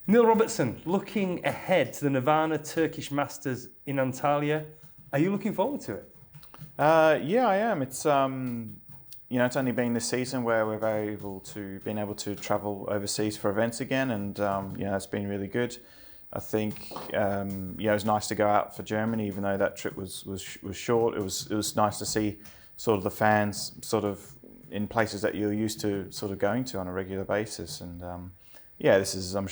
Neil Robertson, looking ahead to the Nirvana Turkish Masters in Antalya, are you looking forward to it? Yeah, I am. It's it's only been this season where we've been able to travel overseas for events again, and it's been really good. I think it was nice to go out for Germany, even though that trip was short. It was nice to see sort of the fans sort of in places that you're used to sort of going to on a regular basis, and this is I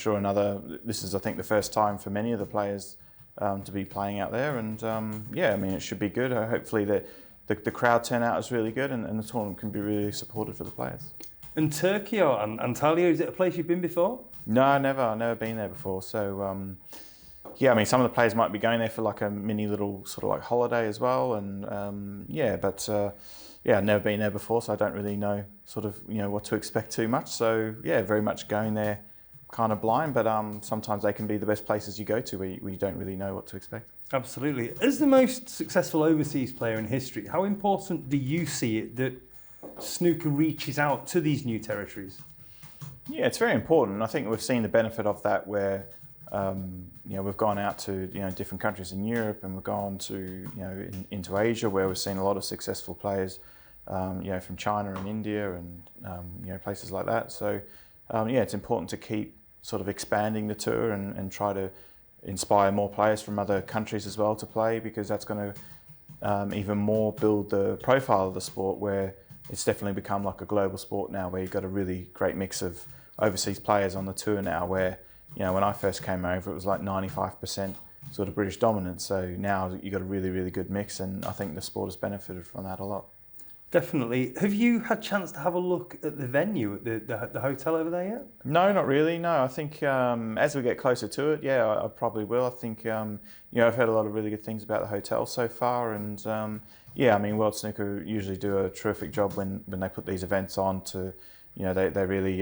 think the first time for many of the players to be playing out there, and it should be good. Hopefully the crowd turnout is really good, and the tournament can be really supported for the players. And Turkey or Antalya, is it a place you've been before? No, I've never been there before. So some of the players might be going there for like a mini little sort of like holiday as well, and I've never been there before, so I don't really know sort of what to expect too much. So very much going there kind of blind, but sometimes they can be the best places you go to where you don't really know what to expect. Absolutely. As the most successful overseas player in history, how important do you see it that snooker reaches out to these new territories? Yeah, it's very important. I think we've seen the benefit of that where we've gone out to different countries in Europe, and we've gone to into Asia where we've seen a lot of successful players from China and India and places like that. So it's important to keep sort of expanding the tour and try to inspire more players from other countries as well to play, because that's going to even more build the profile of the sport, where it's definitely become like a global sport now, where you've got a really great mix of overseas players on the tour now, where when I first came over it was like 95% sort of British dominance. So now you've got a really, really good mix, and I think the sport has benefited from that a lot. Definitely. Have you had a chance to have a look at the venue, at the hotel over there yet? No, not really. No, I think as we get closer to it, I probably will. I think I've heard a lot of really good things about the hotel so far, and World Snooker usually do a terrific job when they put these events on. To they really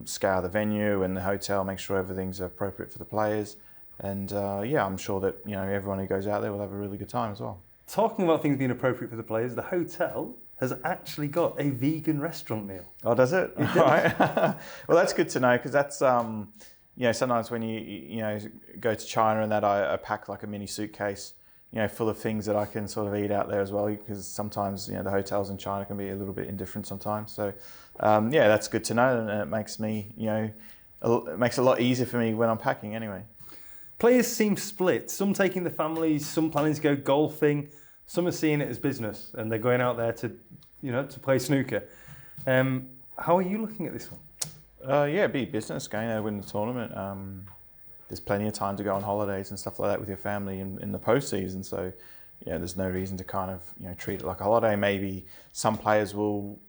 scour the venue and the hotel, make sure everything's appropriate for the players, and I'm sure that everyone who goes out there will have a really good time as well. Talking about things being appropriate for the players, the hotel has actually got a vegan restaurant meal. Oh, does it? All right. Well, that's good to know, because that's sometimes when you go to China and that, I pack like a mini suitcase full of things that I can sort of eat out there as well, because sometimes the hotels in China can be a little bit indifferent sometimes. So that's good to know, and it makes me it makes it a lot easier for me when I'm packing anyway. Players seem split. Some taking the families, some planning to go golfing. Some are seeing it as business, and they're going out there to play snooker. How are you looking at this one? It'd be business, going there to win the tournament. There's plenty of time to go on holidays and stuff like that with your family in the postseason. So, there's no reason to kind of treat it like a holiday. Maybe some players will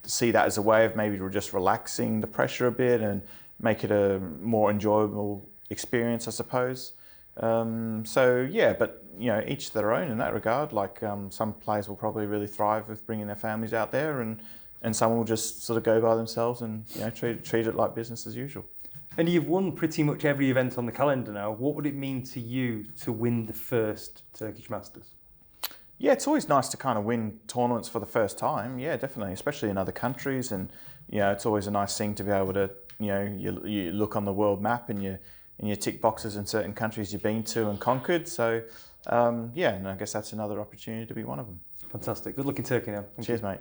see that as a way of maybe just relaxing the pressure a bit and make it a more enjoyable experience, I suppose. But each their own in that regard. Like some players will probably really thrive with bringing their families out there, and some will just sort of go by themselves and treat it like business as usual. And you've won pretty much every event on the calendar now. What would it mean to you to win the first Turkish Masters? Yeah, it's always nice to kind of win tournaments for the first time. Yeah, definitely, especially in other countries, and it's always a nice thing to be able to you look on the world map and you tick boxes in certain countries you've been to and conquered. So, and I guess that's another opportunity to be one of them. Fantastic. Good luck in Turkey now. Cheers, mate.